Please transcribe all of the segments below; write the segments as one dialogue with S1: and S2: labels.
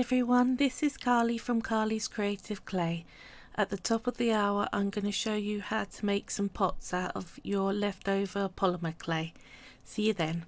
S1: everyone, this is Carly from Carly's Creative Clay. At the top of the hour I'm going to show you how to make some pots out of your leftover polymer clay. See you then.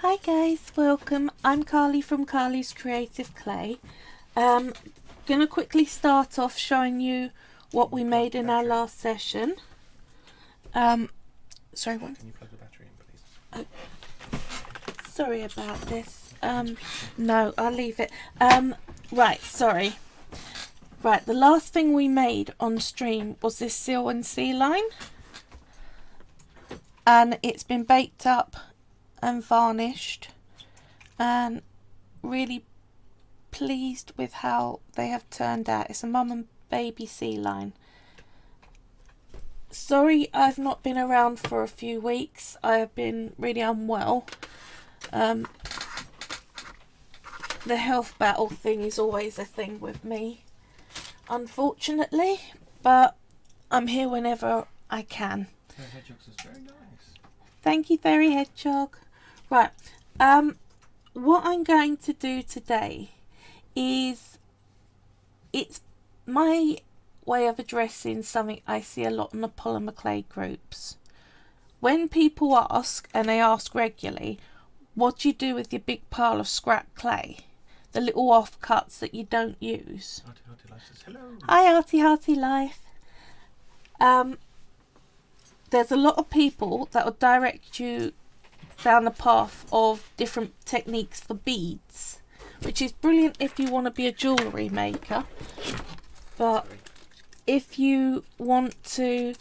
S1: Hi guys, welcome. I'm Carly from Carly's Creative Clay. going to quickly start off showing you what we made in our last session. Sorry, what?
S2: Can you plug the battery in, please?
S1: Sorry about this. No, I'll leave it. Right, sorry. Right, the last thing we made on stream was this seal and sea line. And it's been baked up and varnished. And really pleased with how they have turned out. It's a mum and baby sea line. Sorry I've not been around for a few weeks. I have been really unwell. The health battle thing is always a thing with me, unfortunately, but I'm here whenever I can.
S2: Hedgehogs is very nice.
S1: Thank you, Fairy Hedgehog. Right, what I'm going to do today is, it's my way of addressing something I see a lot in the polymer clay groups. When people ask, and they ask regularly, what do you do with your big pile of scrap clay? The little offcuts that you don't use.
S2: Hearty Hearty Life says hello.
S1: Hi, Hearty Hearty Life. There's a lot of people that will direct you down the path of different techniques for beads, which is brilliant if you want to be a jewellery maker. But if you want to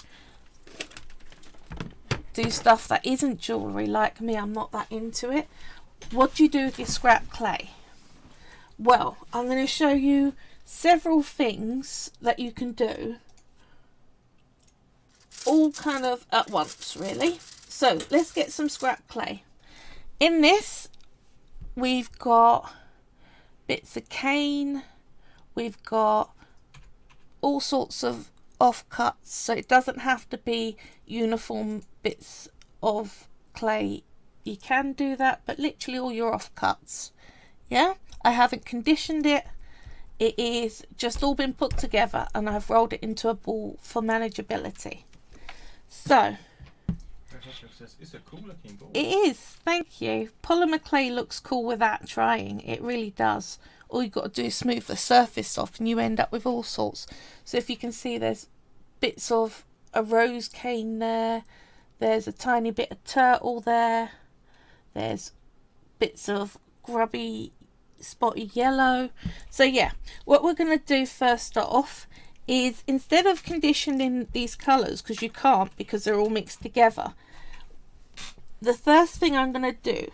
S1: do stuff that isn't jewellery, like me, I'm not that into it. What do you do with your scrap clay? Well, I'm going to show you several things that you can do, all kind of at once, really. So let's get some scrap clay. In this, we've got bits of cane, we've got all sorts of offcuts, so it doesn't have to be uniform bits of clay. You can do that, but literally all your offcuts. Yeah, I haven't conditioned it. It is just all been put together, and I've rolled it into a ball for manageability. So
S2: Says, it's a cool looking ball.
S1: it is, thank you. Polymer clay looks cool without trying. It really does. All you've got to do is smooth the surface off and you end up with all sorts. So if you can see, there's bits of a rose cane there. There's a tiny bit of turtle there. There's bits of grubby spotty yellow. So yeah, what we're going to do first off is, instead of conditioning these colours, because you can't because they're all mixed together, the first thing I'm going to do,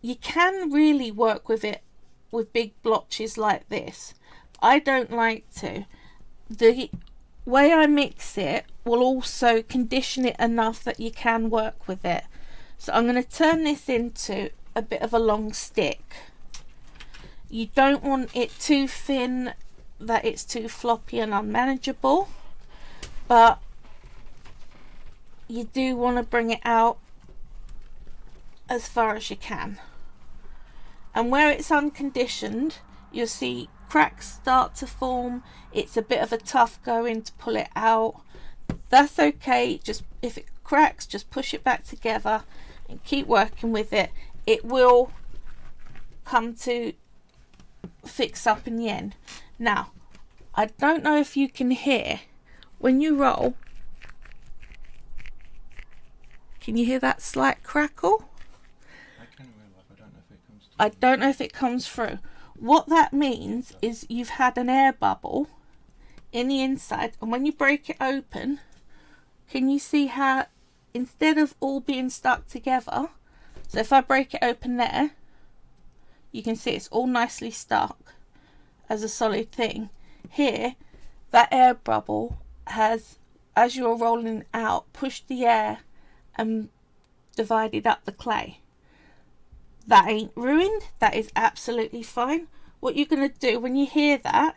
S1: you can really work with it with big blotches like this. I don't like to. The way I mix it will also condition it enough that you can work with it. So I'm going to turn this into a bit of a long stick. You don't want it too thin that it's too floppy and unmanageable, but you do want to bring it out as far as you can. And where it's unconditioned, you'll see cracks start to form. It's a bit of a tough going to pull it out. That's okay. Just if it cracks, just push it back together and keep working with it. It will come to fix up in the end. Now, I don't know if you can hear when you roll. Can you hear that slight crackle? I don't know if it comes through. What that means is you've had an air bubble in the inside, and when you break it open, can you see how instead of all being stuck together, so if I break it open there, you can see it's all nicely stuck as a solid thing. Here, that air bubble has, as you're rolling out, pushed the air and divided up the clay. That ain't ruined. That is absolutely fine. What you're going to do when you hear that,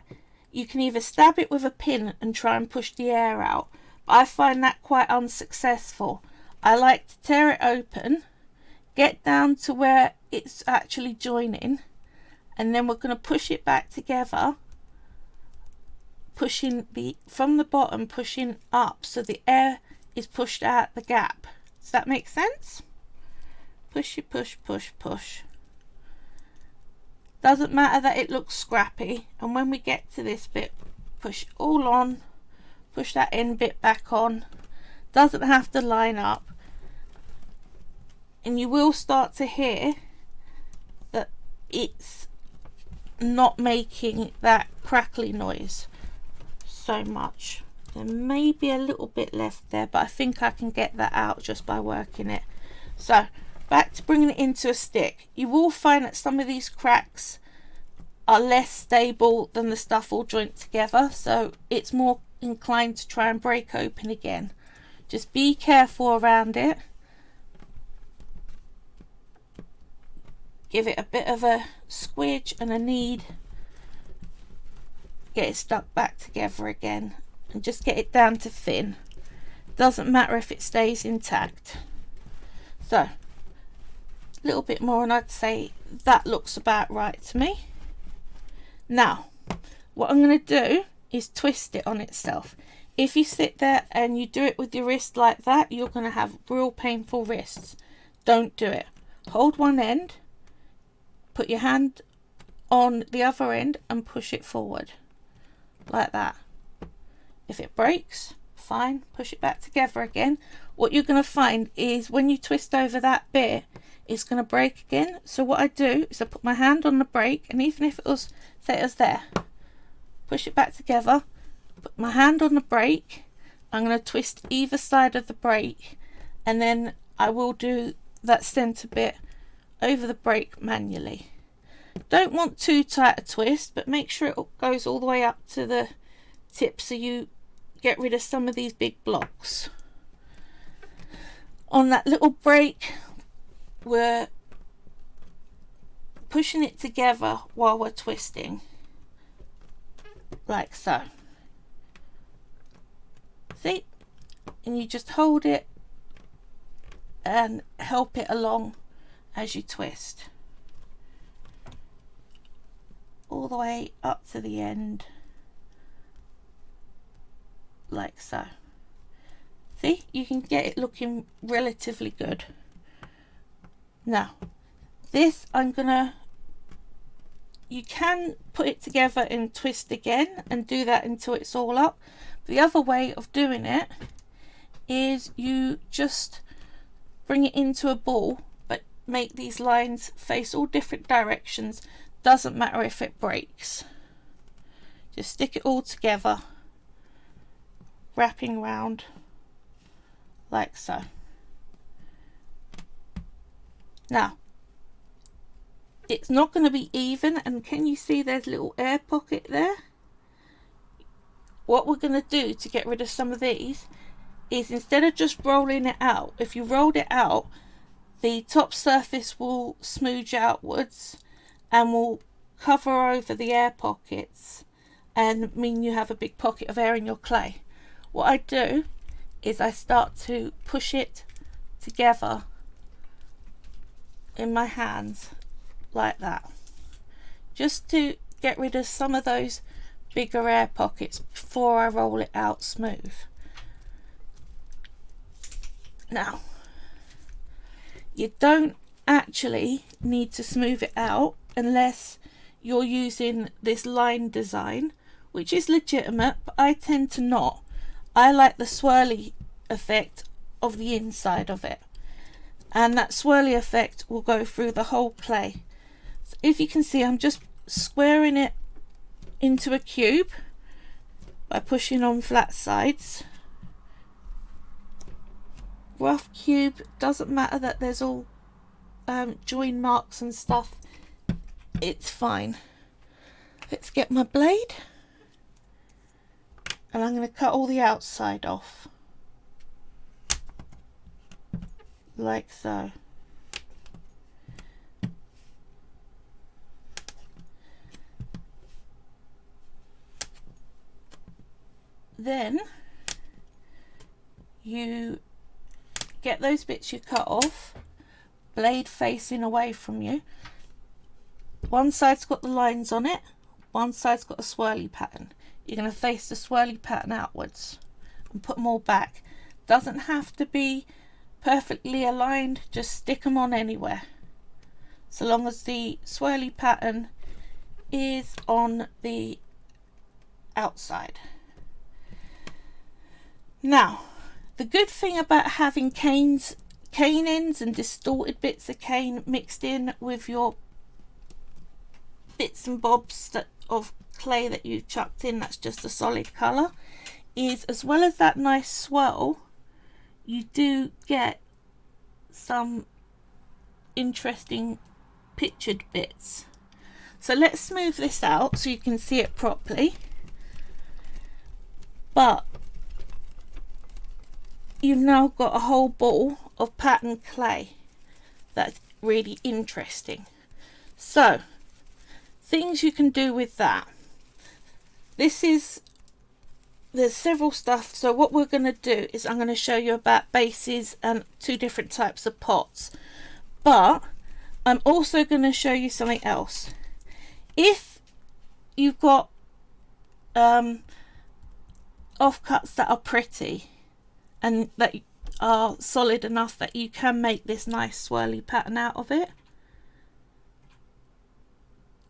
S1: you can either stab it with a pin and try and push the air out, but I find that quite unsuccessful. I like to tear it open, get down to where it's actually joining, and then we're going to push it back together, pushing from the bottom, pushing up so the air is pushed out the gap. Does that make sense? Push, push, push, push. Doesn't matter that it looks scrappy, and when we get to this bit, push all on, push that end bit back on. Doesn't have to line up, and you will start to hear that it's not making that crackly noise so much. There may be a little bit left there, but I think I can get that out just by working it. So back to bringing it into a stick. You will find that some of these cracks are less stable than the stuff all joined together, so it's more inclined to try and break open again. Just be careful around it. Give it a bit of a squidge and a knead. Get it stuck back together again, and just get it down to thin. Doesn't matter if it stays intact. So a little bit more, and I'd say that looks about right to me. Now what I'm going to do is twist it on itself. If you sit there and you do it with your wrist like that, you're going to have real painful wrists. Don't do it. Hold one end, put your hand on the other end and push it forward like that. If it breaks, fine, push it back together again. What you're going to find is when you twist over that bit, it's going to break again. So what I do is I put my hand on the brake, and even if it was, say it was there, push it back together, put my hand on the brake, I'm going to twist either side of the brake, and then I will do that centre bit over the brake manually. Don't want too tight a twist, but make sure it goes all the way up to the tip so you get rid of some of these big blocks. On that little brake, we're pushing it together while we're twisting, like so. See? And you just hold it and help it along as you twist. All the way up to the end, like so. See? You can get it looking relatively good. Now, this you can put it together and twist again and do that until it's all up. The other way of doing it is you just bring it into a ball, but make these lines face all different directions. Doesn't matter if it breaks. Just stick it all together, wrapping round like so. Now, it's not going to be even, and can you see there's a little air pocket there? What we're going to do to get rid of some of these is, instead of just rolling it out, if you rolled it out, the top surface will smooth outwards and will cover over the air pockets and mean you have a big pocket of air in your clay. What I do is I start to push it together in my hands like that, just to get rid of some of those bigger air pockets before I roll it out smooth. Now, you don't actually need to smooth it out unless you're using this line design, which is legitimate, but I tend to not. I like the swirly effect of the inside of it, and that swirly effect will go through the whole clay. So if you can see, I'm just squaring it into a cube by pushing on flat sides. Rough cube, doesn't matter that there's all join marks and stuff, it's fine. Let's get my blade, and I'm going to cut all the outside off like so. Then you get those bits you cut off, blade facing away from you. One side's got the lines on it, one side's got a swirly pattern. You're going to face the swirly pattern outwards and put them all back. Doesn't have to be perfectly aligned, just stick them on anywhere, so long as the swirly pattern is on the outside. Now, the good thing about having cane ends and distorted bits of cane mixed in with your bits and bobs of clay that you chucked in that's just a solid colour is, as well as that nice swirl, you do get some interesting pictured bits. So let's smooth this out so you can see it properly. But you've now got a whole ball of patterned clay that's really interesting. So things you can do with that. There's several stuff. So what we're going to do is I'm going to show you about bases and 2 different types of pots. But I'm also going to show you something else. If you've got offcuts that are pretty and that are solid enough that you can make this nice swirly pattern out of it,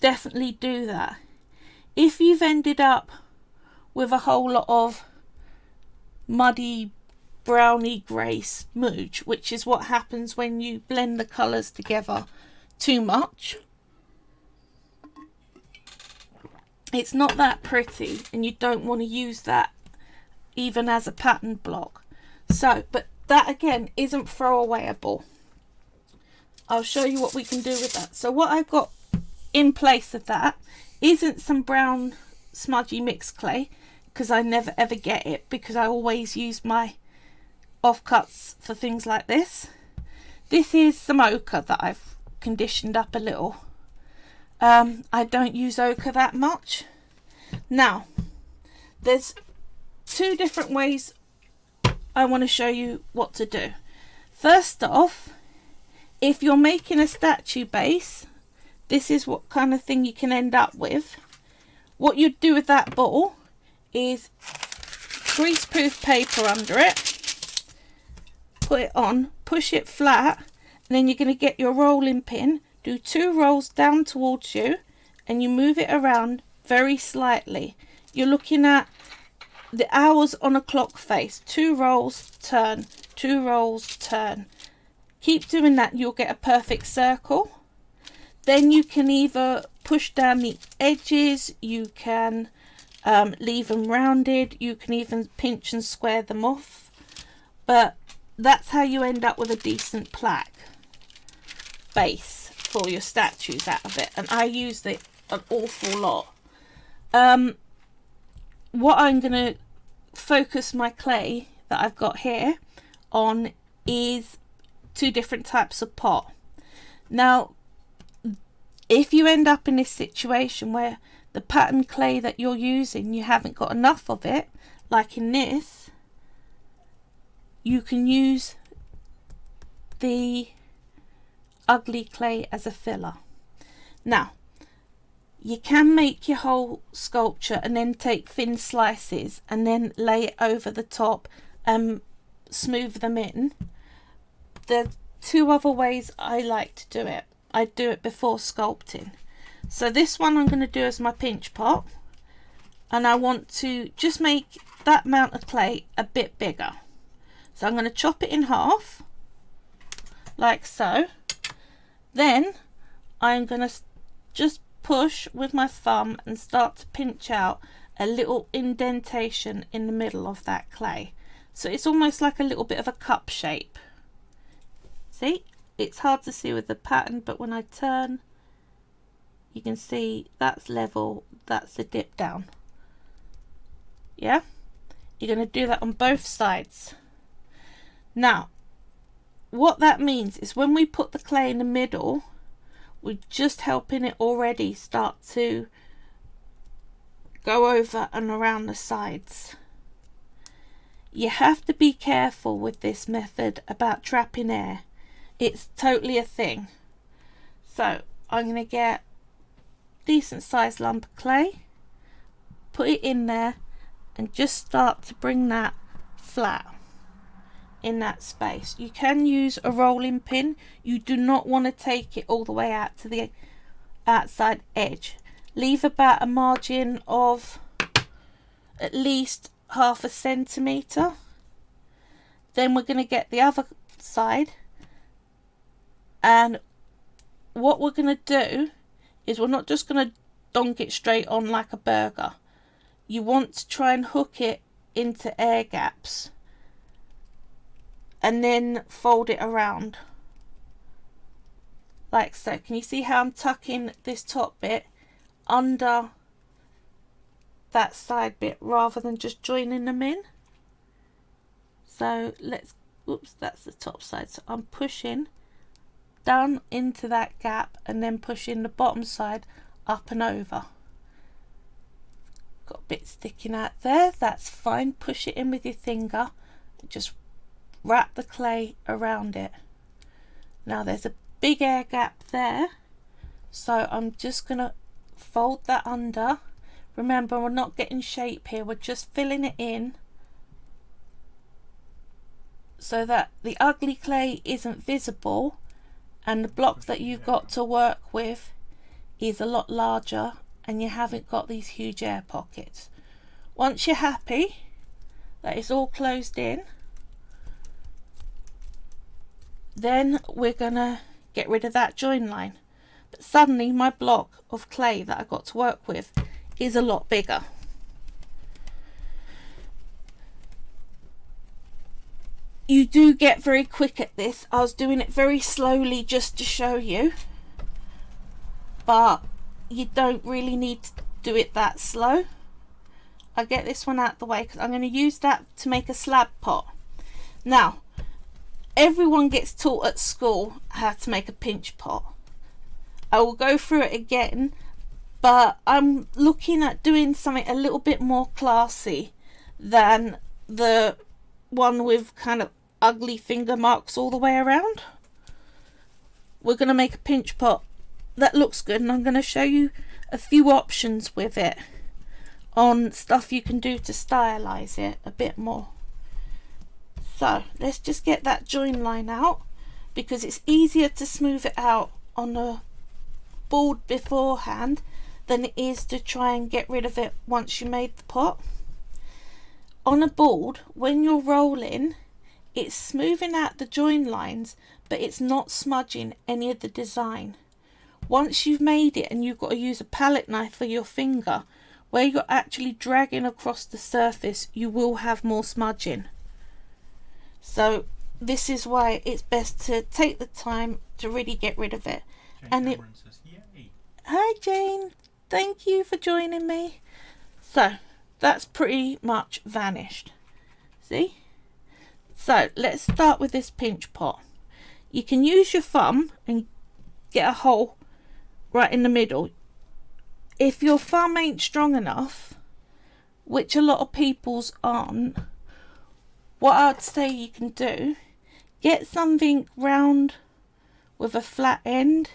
S1: definitely do that. If you've ended up with a whole lot of muddy browny grey smudge, which is what happens when you blend the colours together too much, it's not that pretty and you don't want to use that even as a pattern block. So, but that again isn't throwawayable. I'll show you what we can do with that. So what I've got in place of that isn't some brown smudgy mixed clay, because I never ever get it, because I always use my offcuts for things like this. This is some ochre that I've conditioned up a little. I don't use ochre that much. Now, there's 2 different ways I want to show you what to do. First off, if you're making a statue base, this is what kind of thing you can end up with. What you'd do with that ball is greaseproof paper under it, put it on, push it flat, and then you're going to get your rolling pin, do 2 rolls down towards you, and you move it around very slightly. You're looking at the hours on a clock face. 2 rolls, turn, 2 rolls, turn. Keep doing that, you'll get a perfect circle. Then you can either push down the edges, you can leave them rounded, you can even pinch and square them off. But that's how you end up with a decent plaque base for your statues out of it. And I use it an awful lot. What I'm going to focus my clay that I've got here on is 2 different types of pot. Now, if you end up in this situation where the pattern clay that you're using, you haven't got enough of it, like in this, you can use the ugly clay as a filler. Now, you can make your whole sculpture and then take thin slices and then lay it over the top and smooth them in. There are 2 other ways I like to do it. I do it before sculpting. So this one I'm going to do as my pinch pot, and I want to just make that amount of clay a bit bigger. So I'm going to chop it in half like so. Then I'm going to just push with my thumb and start to pinch out a little indentation in the middle of that clay. So it's almost like a little bit of a cup shape. See? It's hard to see with the pattern, but when I turn, you can see that's level, that's the dip down. Yeah? You're going to do that on both sides. Now, what that means is when we put the clay in the middle, we're just helping it already start to go over and around the sides. You have to be careful with this method about trapping air. It's totally a thing. So I'm going to get a decent sized lump of clay, put it in there, and just start to bring that flat in that space. You can use a rolling pin. You do not want to take it all the way out to the outside edge. leave about a margin of at least 1/2 centimetre. Then we're going to get the other side, and what we're going to do is we're not just going to donk it straight on like a burger. You want to try and hook it into air gaps and then fold it around like so. Can you see how I'm tucking this top bit under that side bit rather than just joining them in? So let's, oops, that's the top side. So I'm pushing down into that gap and then pushing the bottom side up and over. Got a bit sticking out there, that's fine. Push it in with your finger, just wrap the clay around it. Now there's a big air gap there, so I'm just going to fold that under. Remember, we're not getting shape here, we're just filling it in so that the ugly clay isn't visible and the block that you've got to work with is a lot larger and you haven't got these huge air pockets. Once you're happy that it's all closed in, then we're gonna get rid of that join line. But suddenly my block of clay that I got to work with is a lot bigger. You do get very quick at this. I was doing it very slowly just to show you, but you don't really need to do it that slow. I get this one out the way because I'm going to use that to make a slab pot. Now, everyone gets taught at school how to make a pinch pot. I will go through it again, but I'm looking at doing something a little bit more classy than the one with kind of ugly finger marks all the way around. We're going to make a pinch pot that looks good, and I'm going to show you a few options with it on stuff you can do to stylize it a bit more. So let's just get that join line out, because it's easier to smooth it out on the board beforehand than it is to try and get rid of it once you made the pot. On a board, when you're rolling, it's smoothing out the join lines, but it's not smudging any of the design. Once you've made it and you've got to use a palette knife for your finger, where you're actually dragging across the surface, you will have more smudging. So this is why it's best to take the time to really get rid of it.
S2: Jane
S1: And
S2: Cameron says, yay.
S1: Hi Jane, thank you for joining me. So that's pretty much vanished. See? So let's start with this pinch pot. You can use your thumb and get a hole right in the middle. If your thumb ain't strong enough, which a lot of people's aren't, what I'd say you can do, get something round with a flat end.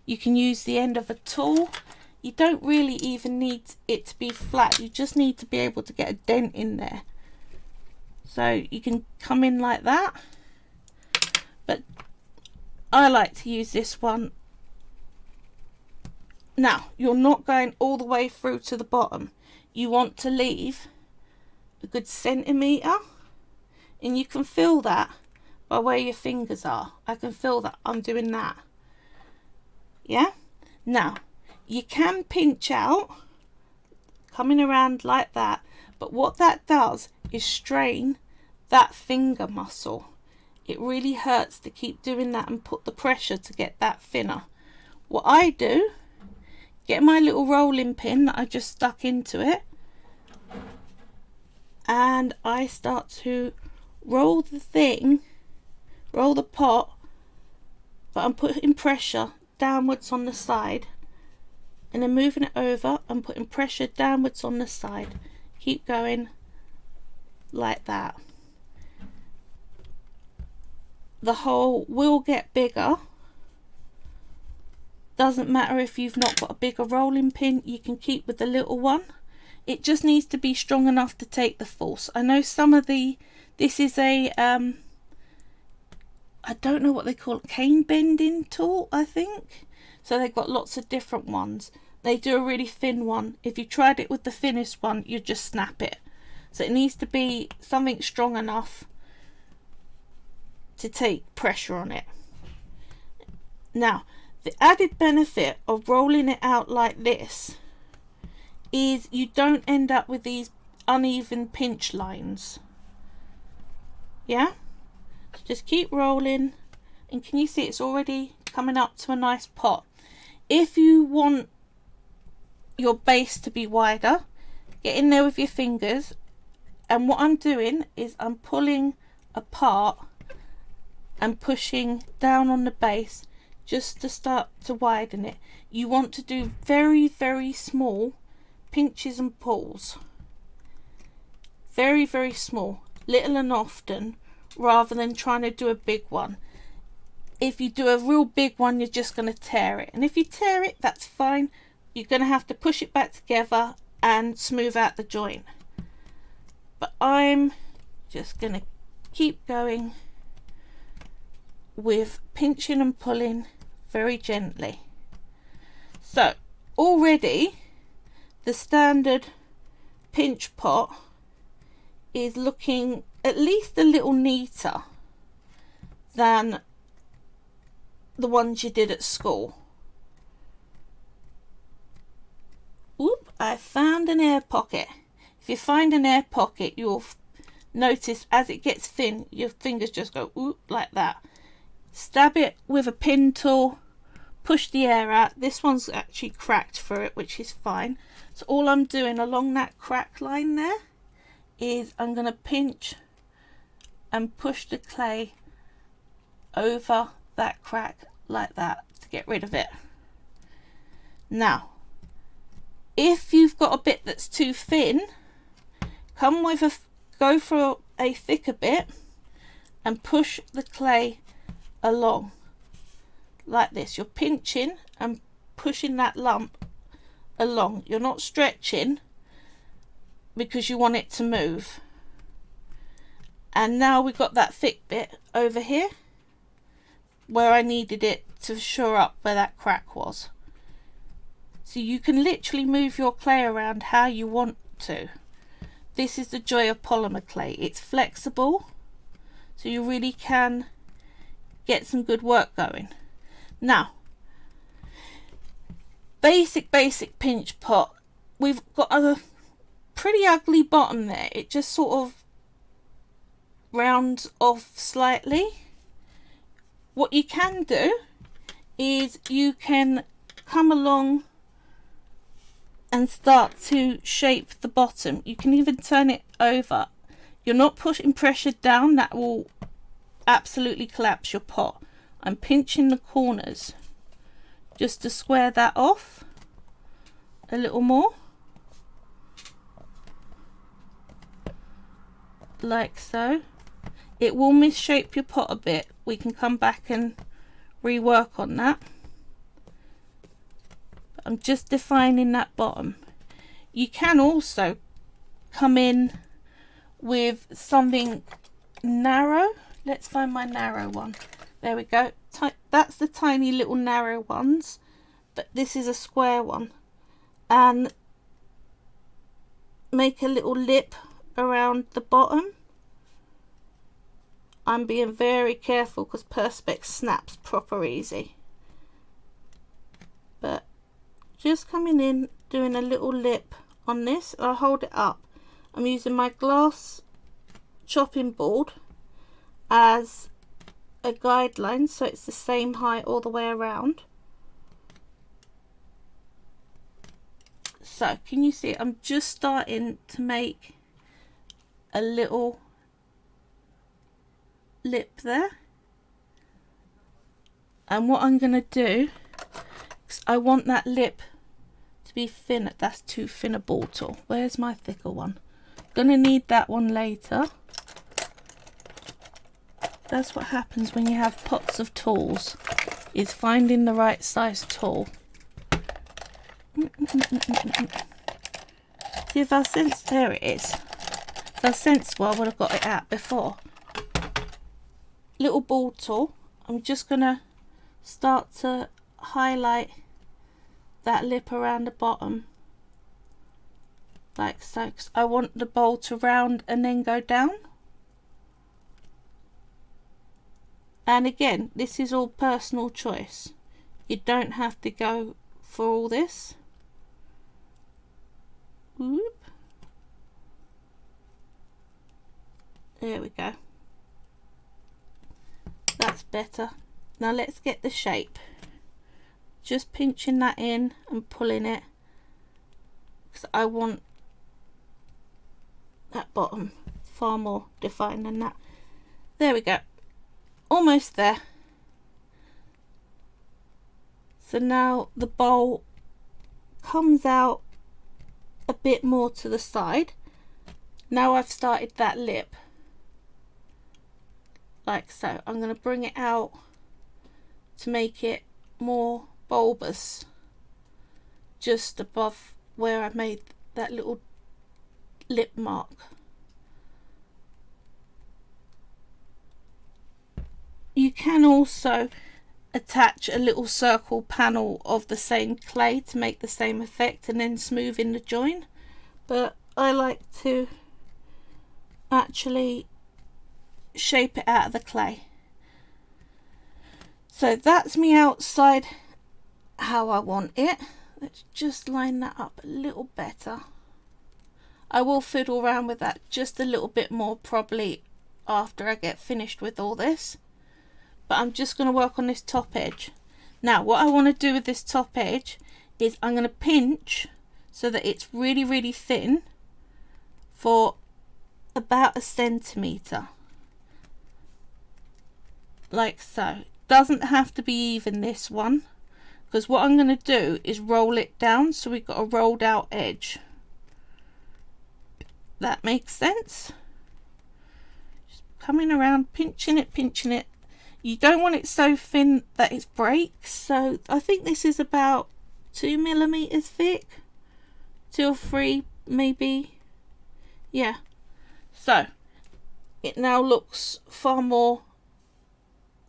S1: You can use the end of a tool. You don't really even need it to be flat, you just need to be able to get a dent in there. So you can come in like that, but I like to use this one. Now, you're not going all the way through to the bottom. You want to leave a good centimetre, and you can feel that by where your fingers are. I can feel that I'm doing that. Yeah? Now, you can pinch out, coming around like that, but what that does is strain that finger muscle. It really hurts to keep doing that and put the pressure to get that thinner. What I do, get my little rolling pin that I just stuck into it, and I start to roll the thing, roll the pot, but I'm putting pressure downwards on the side, and then moving it over and putting pressure downwards on the side. Keep going like that. The hole will get bigger. Doesn't matter if you've not got a bigger rolling pin, you can keep with the little one. It just needs to be strong enough to take the force. I know some of this is a I don't know what they call it, cane bending tool, I think. So they've got lots of different ones, they do a really thin one. If you tried it with the thinnest one, you'd just snap it. So it needs to be something strong enough to take pressure on it. Now, the added benefit of rolling it out like this is you don't end up with these uneven pinch lines. Yeah? So just keep rolling, and can you see it's already coming up to a nice pot? If you want your base to be wider, get in there with your fingers, and what I'm doing is I'm pulling apart and pushing down on the base just to start to widen it. You want to do very, very small pinches and pulls. Very, very small, little and often, rather than trying to do a big one. If you do a real big one, you're just going to tear it. And if you tear it, that's fine. You're going to have to push it back together and smooth out the joint. But I'm just going to keep going with pinching and pulling very gently. So already the standard pinch pot is looking at least a little neater than the ones you did at school. Oop, I found an air pocket. If you find an air pocket, you'll notice as it gets thin, your fingers just go oop like that. Stab it with a pin tool, push the air out. This one's actually cracked through it, which is fine. So all I'm doing along that crack line there is I'm going to pinch and push the clay over that crack like that to get rid of it. Now, if you've got a bit that's too thin, go for a thicker bit and push the clay along like this. You're pinching and pushing that lump along. You're not stretching because you want it to move. And now we've got that thick bit over here where I needed it to shore up where that crack was. So you can literally move your clay around how you want to. This is the joy of polymer clay. It's flexible, so you really can get some good work going. Now, basic pinch pot. We've got a pretty ugly bottom there. It just sort of rounds off slightly. What you can do is you can come along and start to shape the bottom. You can even turn it over. You're not putting pressure down, that will absolutely collapse your pot. I'm pinching the corners just to square that off a little more, like so. It will misshape your pot a bit. We can come back and rework on that. I'm just defining that bottom. You can also come in with something narrow. Let's find my narrow one. There we go. That's the tiny little narrow ones, but this is a square one. And make a little lip around the bottom. I'm being very careful because Perspex snaps proper easy. But just coming in, doing a little lip on this. I'll hold it up. I'm using my glass chopping board as a guideline, so it's the same height all the way around. So can you see I'm just starting to make a little lip there, and what I'm going to do, I want that lip to be thin. That's too thin a ball tool. Where's my thicker one? Gonna need that one later. That's what happens when you have pots of tools, is finding the right size tool. See, if I sense, there it is. If I sensible, I would have got it out before. Little ball tool. I'm just gonna start to highlight that lip around the bottom like so, 'cause I want the bowl to round and then go down. And again, this is all personal choice. You don't have to go for all this. Whoop. There we go. That's better. Now let's get the shape. Just pinching that in and pulling it, because I want that bottom far more defined than that. There we go. Almost there. So now the bowl comes out a bit more to the side. Now I've started that lip like so. I'm going to bring it out to make it more bulbous just above where I made that little lip mark. You can also attach a little circle panel of the same clay to make the same effect and then smooth in the join, but I like to actually shape it out of the clay. So that's me outside how I want it. Let's just line that up a little better. I will fiddle around with that just a little bit more probably after I get finished with all this, but I'm just going to work on this top edge. Now what I want to do with this top edge is I'm going to pinch so that it's really thin for about 1 centimetre, like so. Doesn't have to be even, this one, because what I'm going to do is roll it down so we've got a rolled out edge. That makes sense. Just coming around, pinching it. You don't want it so thin that it breaks, so I think this is about 2 millimeters thick, 2 or 3 maybe, yeah. So it now looks far more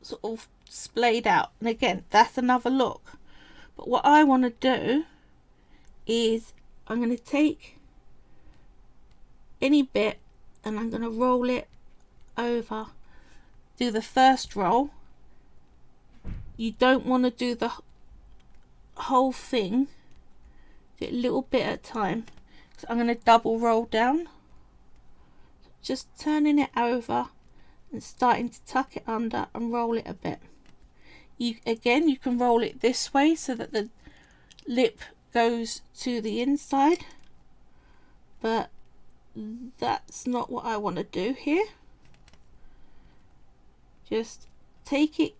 S1: sort of splayed out, and again that's another look. But what I want to do is I'm going to take any bit and I'm going to roll it over. Do the first roll. You don't want to do the whole thing, do it a little bit at a time. So I'm going to double roll down, just turning it over and starting to tuck it under and roll it a bit. You can roll it this way so that the lip goes to the inside, but that's not what I want to do here. Just take it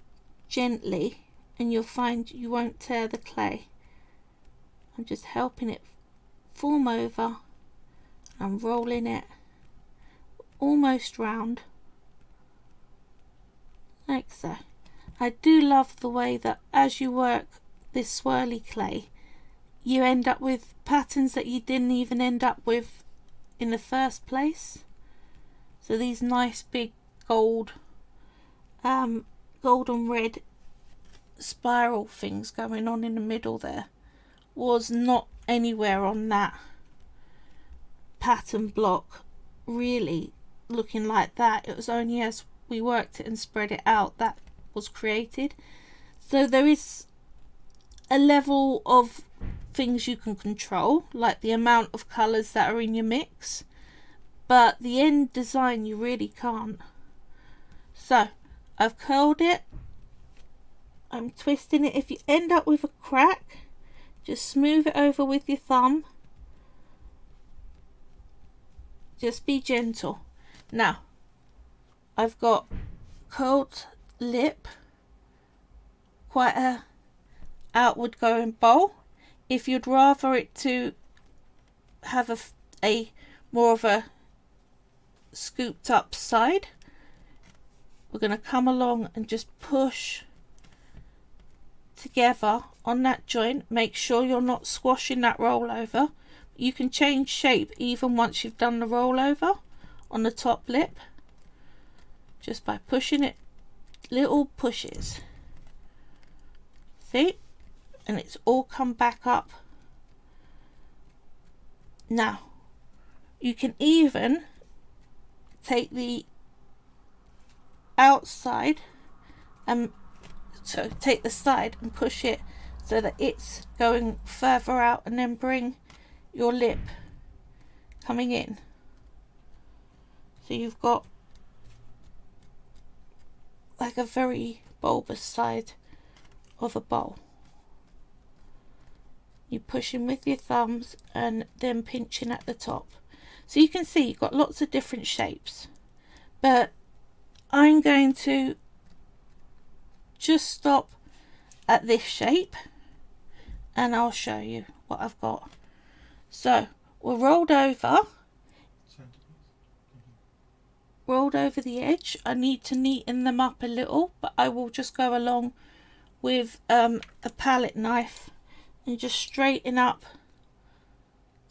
S1: gently and you'll find you won't tear the clay. I'm just helping it form over and rolling it almost round like so. I do love the way that as you work this swirly clay you end up with patterns that you didn't even end up with in the first place. So these nice big gold and red spiral things going on in the middle there was not anywhere on that pattern block really looking like that. It was only as we worked it and spread it out that was created. So there is a level of things you can control, like the amount of colours that are in your mix, but the end design you really can't. So I've curled it, I'm twisting it. If you end up with a crack, just smooth it over with your thumb. Just be gentle. Now I've got curled lip, quite a outward going bowl. If you'd rather it to have a more of a scooped up side, we're going to come along and just push together on that joint. Make sure you're not squashing that roll over. You can change shape even once you've done the roll over on the top lip, just by pushing it, little pushes. See, and it's all come back up. Now you can even take the outside and so take the side and push it so that it's going further out, and then bring your lip coming in. So you've got like a very bulbous side of a bowl. You push in with your thumbs and then pinching at the top. So you can see you've got lots of different shapes, but I'm going to just stop at this shape and I'll show you what I've got. So we're rolled over the edge. I need to neaten them up a little, but I will just go along with a palette knife and just straighten up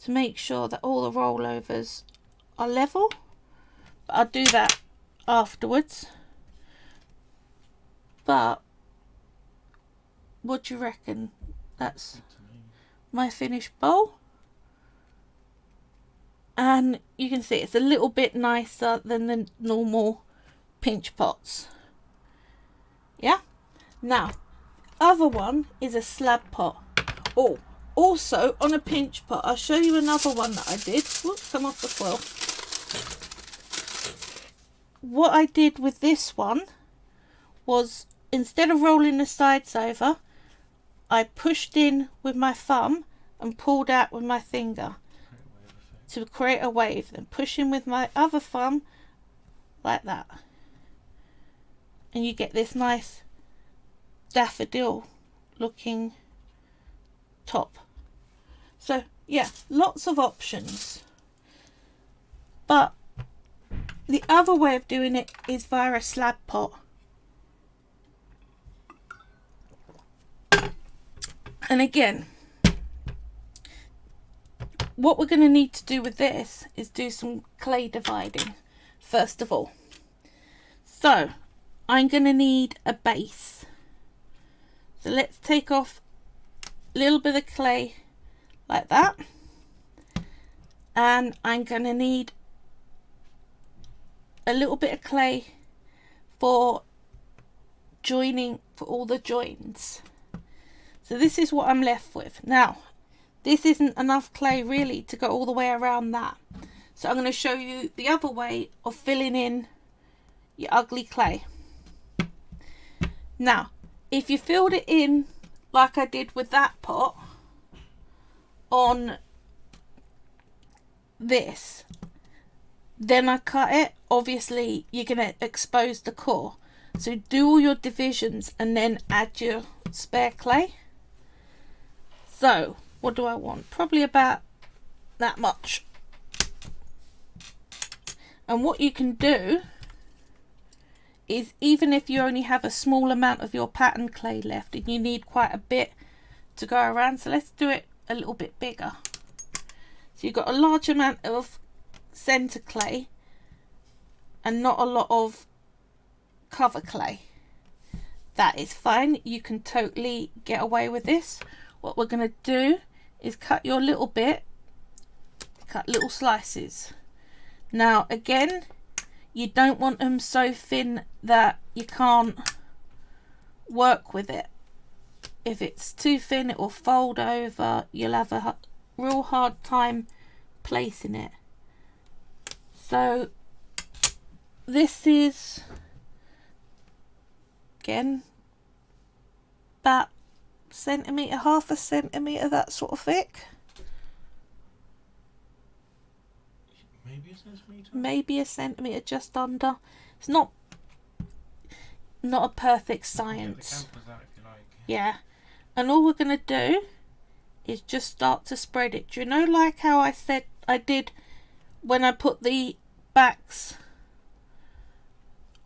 S1: to make sure that all the rollovers are level. But I'll do that afterwards. But what do you reckon? That's my finished bowl, and you can see it's a little bit nicer than the normal pinch pots. Yeah. Now, other one is a slab pot. Oh, also on a pinch pot, I'll show you another one that I did. Whoops, come off the foil. What I did with this one was, instead of rolling the sides over, I pushed in with my thumb and pulled out with my finger to create a wave, then push in with my other thumb like that, and you get this nice daffodil looking top. So yeah, lots of options, but the other way of doing it is via a slab pot. And again, what we're going to need to do with this is do some clay dividing first of all. So I'm going to need a base. So let's take off a little bit of clay like that, and I'm going to need a little bit of clay for joining, for all the joins. So this is what I'm left with. Now, this isn't enough clay really to go all the way around that. So I'm going to show you the other way of filling in your ugly clay. Now, if you filled it in like I did with that pot on this, then I cut it, obviously you're going to expose the core. So do all your divisions and then add your spare clay. So what do I want? Probably about that much. And what you can do is, even if you only have a small amount of your pattern clay left and you need quite a bit to go around, so let's do it a little bit bigger. So you've got a large amount of center clay and not a lot of cover clay. That is fine, you can totally get away with this. What we're going to do is cut your little bit, cut little slices. Now again, you don't want them so thin that you can't work with it. If it's too thin, it will fold over. You'll have a real hard time placing it. So this is, again, about centimetre, half a centimetre, that sort of thick.
S2: Maybe a centimetre?
S1: Maybe a centimetre, just under. It's not a perfect science.
S2: Yeah, the camp was that, if you like.
S1: Yeah. And all we're going to do is just start to spread it. Do you know, like how I said I did when I put the backs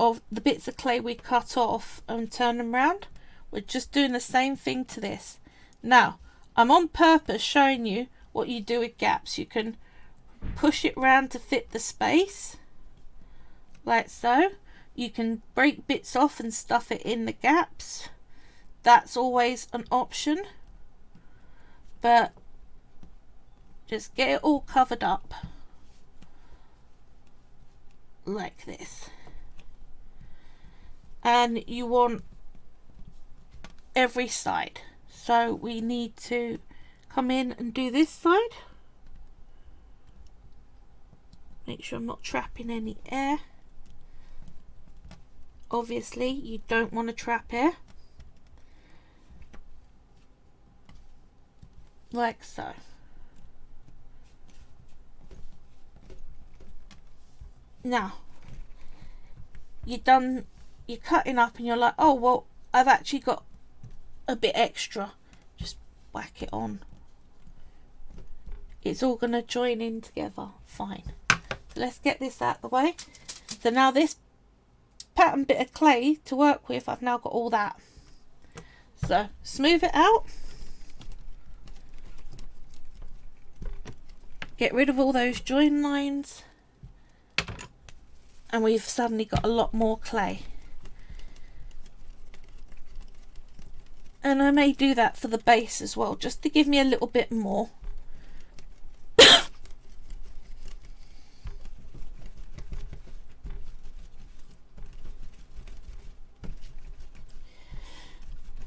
S1: of the bits of clay we cut off and turn them round? We're just doing the same thing to this. Now, I'm on purpose showing you what you do with gaps. You can push it round to fit the space, like so. You can break bits off and stuff it in the gaps. That's always an option. but just get it all covered up like this. And you want every side. So we need to come in and do this side. Make sure I'm not trapping any air. Obviously, you don't want to trap air. Like so. Now, you're cutting up and you're like, oh, well, I've actually got a bit extra. Just whack it on. It's all going to join in together. Fine. So let's get this out of the way. So now this pattern bit of clay to work with, I've now got all that. So smooth it out. Get rid of all those join lines. And we've suddenly got a lot more clay. And I may do that for the base as well, just to give me a little bit more.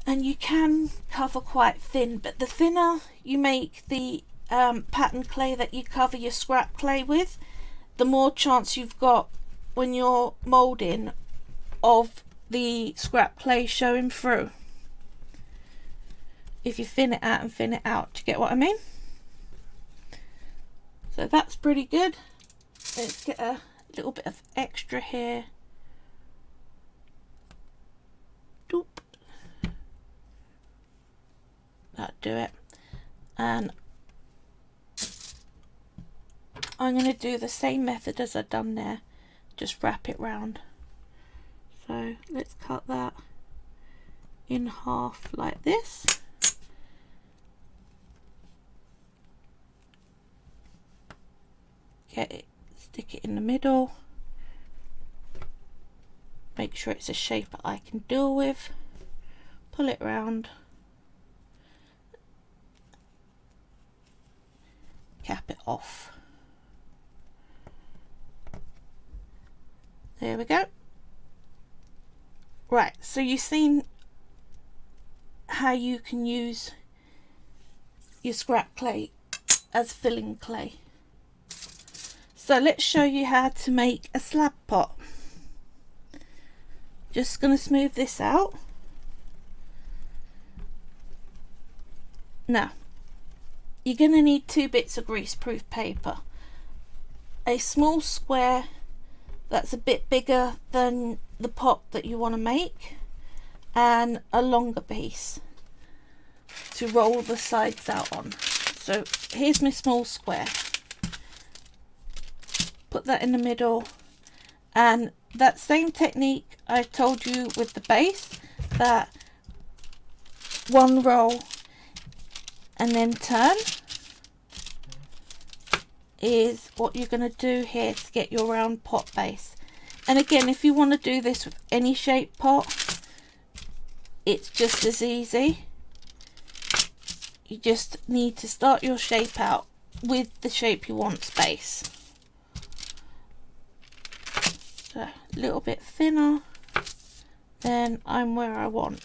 S1: And you can cover quite thin, but the thinner you make the pattern clay that you cover your scrap clay with, the more chance you've got when you're moulding of the scrap clay showing through. If you thin it out and thin it out, do you get what I mean? So that's pretty good. Let's get a little bit of extra here. Doop. That'll do it. And I'm going to do the same method as I've done there. Just wrap it round. So let's cut that in half like this. Get it, stick it in the middle. Make sure it's a shape that I can deal with. Pull it round. Cap it off. There we go. Right, so you've seen how you can use your scrap clay as filling clay. So let's show you how to make a slab pot. Just going to smooth this out. Now, you're going to need 2 bits of greaseproof paper. A small square that's a bit bigger than the pot that you want to make, and a longer piece to roll the sides out on. So here's my small square. Put that in the middle, and that same technique I told you with the base, that one roll and then turn, is what you're going to do here to get your round pot base. And again, if you want to do this with any shape pot, it's just as easy. You just need to start your shape out with the shape you want base. So a little bit thinner, then I'm where I want.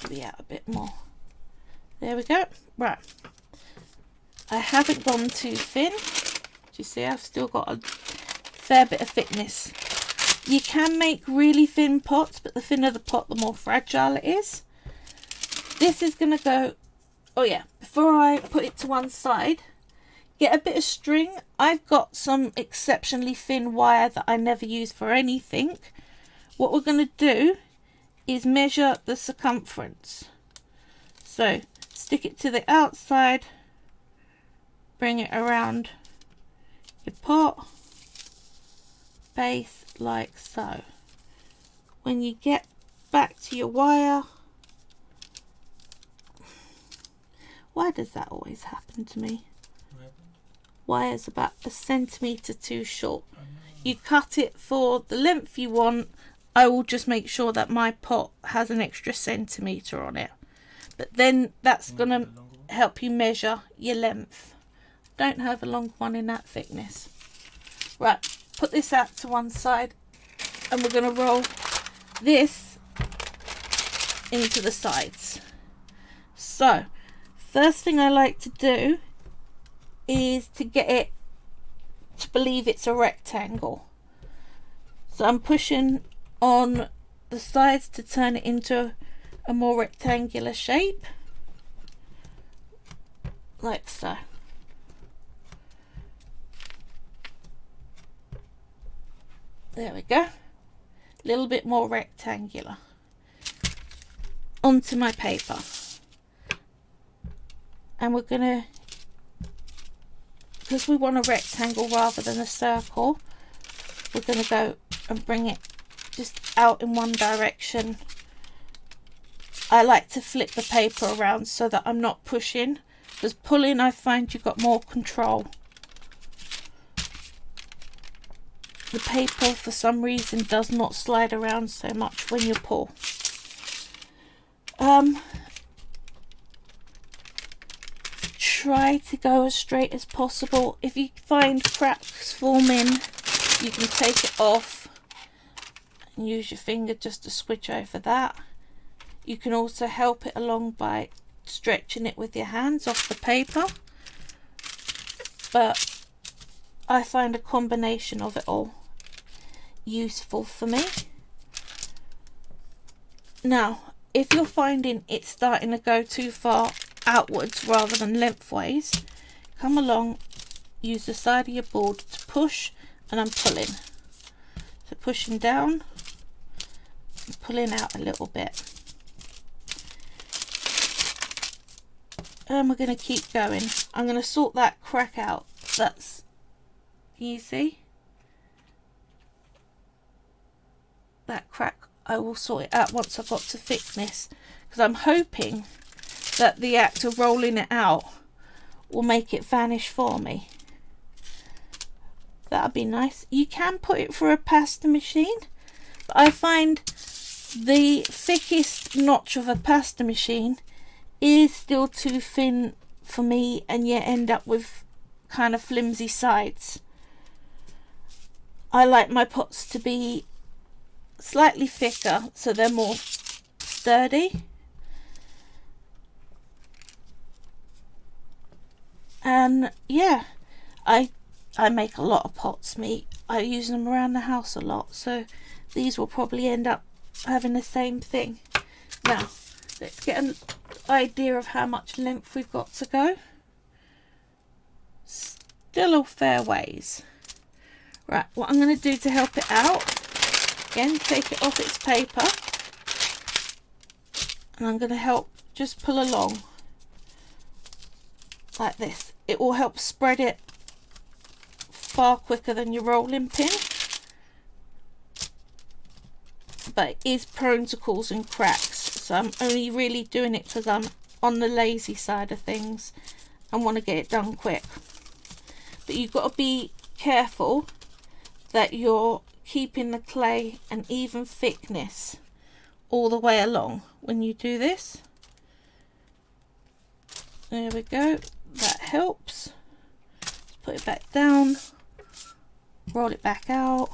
S1: Be out a bit more. There we go. Right, I haven't gone too thin. Do you see? I've still got a fair bit of thickness. You can make really thin pots, but the thinner the pot, the more fragile it is. This is going to go, oh yeah, before I put it to one side, get a bit of string. I've got some exceptionally thin wire that I never use for anything. What we're going to do is measure the circumference. So stick it to the outside, bring it around your pot base like so. When you get back to your wire, why does that always happen to me? Wire's about 1 centimetre too short. You cut it for the length you want I will just make sure that my pot has an extra centimetre on it. But then that's going to help you measure your length. Don't have a long one in that thickness. Right, put this out to one side, and we're going to roll this into the sides. So, first thing I like to do is to get it to believe it's a rectangle. So I'm pushing on the sides to turn it into a more rectangular shape, like so. There we go. A little bit more rectangular. Onto my paper. And we're going to, because we want a rectangle rather than a circle, we're going to go and bring it just out in one direction. I like to flip the paper around so that I'm not pushing, because pulling, I find you've got more control. The paper for some reason does not slide around so much when you pull. Try to go as straight as possible. If you find cracks forming, you can take it off and use your finger just to switch over that. You can also help it along by stretching it with your hands off the paper, but I find a combination of it all useful for me. Now, if you're finding it's starting to go too far outwards rather than lengthways, come along, use the side of your board to push, and I'm pulling. So pushing down and pulling out a little bit. And we're going to keep going. I'm going to sort that crack out. That's easy. That crack, I will sort it out once I've got to thickness, because I'm hoping that the act of rolling it out will make it vanish for me. That'd be nice. You can put it through a pasta machine, but I find the thickest notch of a pasta machine is still too thin for me, and you end up with kind of flimsy sides. I like my pots to be slightly thicker so they're more sturdy. And yeah, I make a lot of pots, me. I use them around the house a lot, so these will probably end up having the same thing. Now, let's get an idea of how much length we've got to go. Still a fair ways. Right, what I'm going to do to help it out, again, take it off its paper, and I'm going to help just pull along like this. It will help spread it far quicker than your rolling pin, but it is prone to causing cracks, so I'm only really doing it because I'm on the lazy side of things and want to get it done quick. But you've got to be careful that you're keeping the clay an even thickness all the way along when you do this. There we go, that helps. Let's put it back down, roll it back out.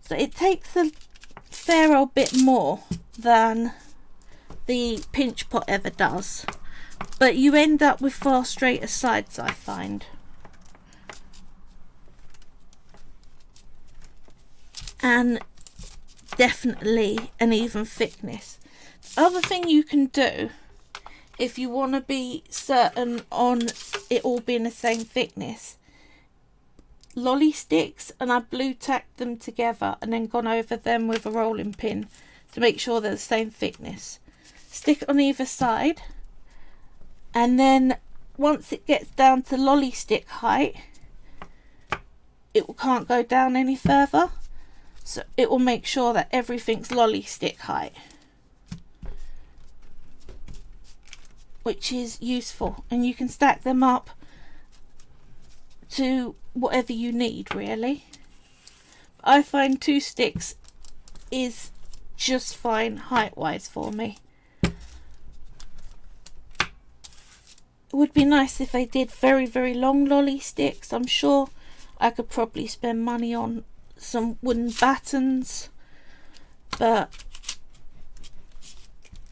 S1: So it takes a fair old bit more than the pinch pot ever does, but you end up with far straighter sides, I find. And definitely an even thickness. The other thing you can do, if you want to be certain on it all being the same thickness, lolly sticks, and I blue tacked them together and then gone over them with a rolling pin to make sure they're the same thickness. Stick it on either side, and then once it gets down to lolly stick height, it can't go down any further, so it will make sure that everything's lolly stick height, which is useful, and you can stack them up to whatever you need really. I find 2 sticks is just fine height wise for me. It would be nice if they did very, very long lolly sticks. I'm sure I could probably spend money on some wooden battens, but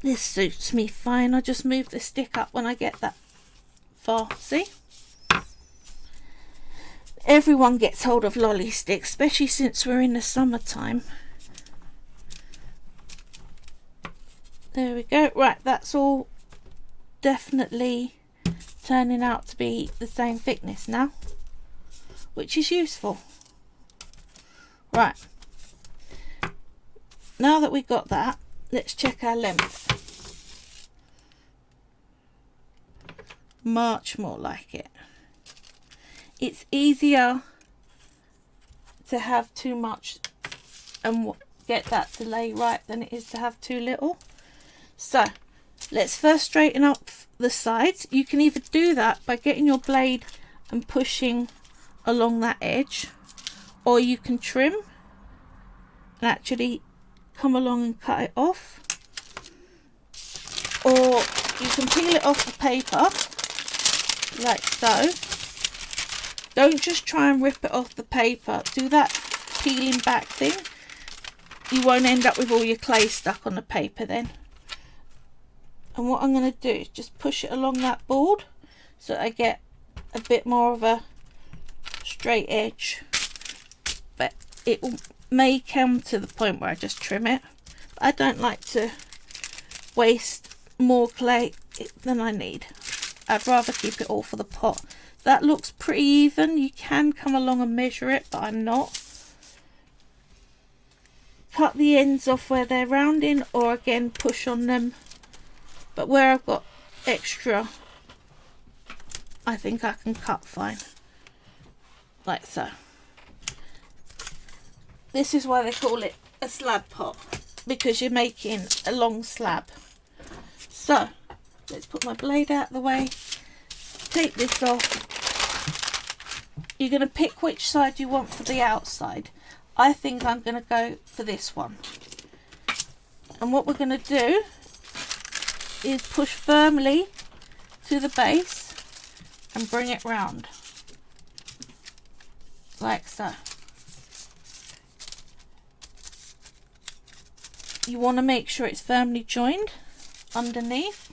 S1: this suits me fine. I just move the stick up when I get that far. See? Everyone gets hold of lolly sticks, especially since we're in the summertime. There we go. Right, that's all definitely turning out to be the same thickness now, which is useful. Right, now that we've got that, let's check our length. Much more like it. It's easier to have too much and get that to lay right than it is to have too little. So let's first straighten up the sides. You can either do that by getting your blade and pushing along that edge, or you can trim and actually come along and cut it off, or you can peel it off the paper like so. Don't just try and rip it off the paper. Do that peeling back thing. You won't end up with all your clay stuck on the paper then. And what I'm going to do is just push it along that board so that I get a bit more of a straight edge. But it may come to the point where I just trim it. But I don't like to waste more clay than I need. I'd rather keep it all for the pot. That looks pretty even. You can come along and measure it, but I'm not. Cut the ends off where they're rounding, or again push on them. But where I've got extra, I think I can cut fine. Like so. This is why they call it a slab pot, because you're making a long slab. So let's put my blade out of the way. Take this off. You're going to pick which side you want for the outside. I think I'm going to go for this one. And what we're going to do is push firmly to the base and bring it round. Like so. You want to make sure it's firmly joined underneath.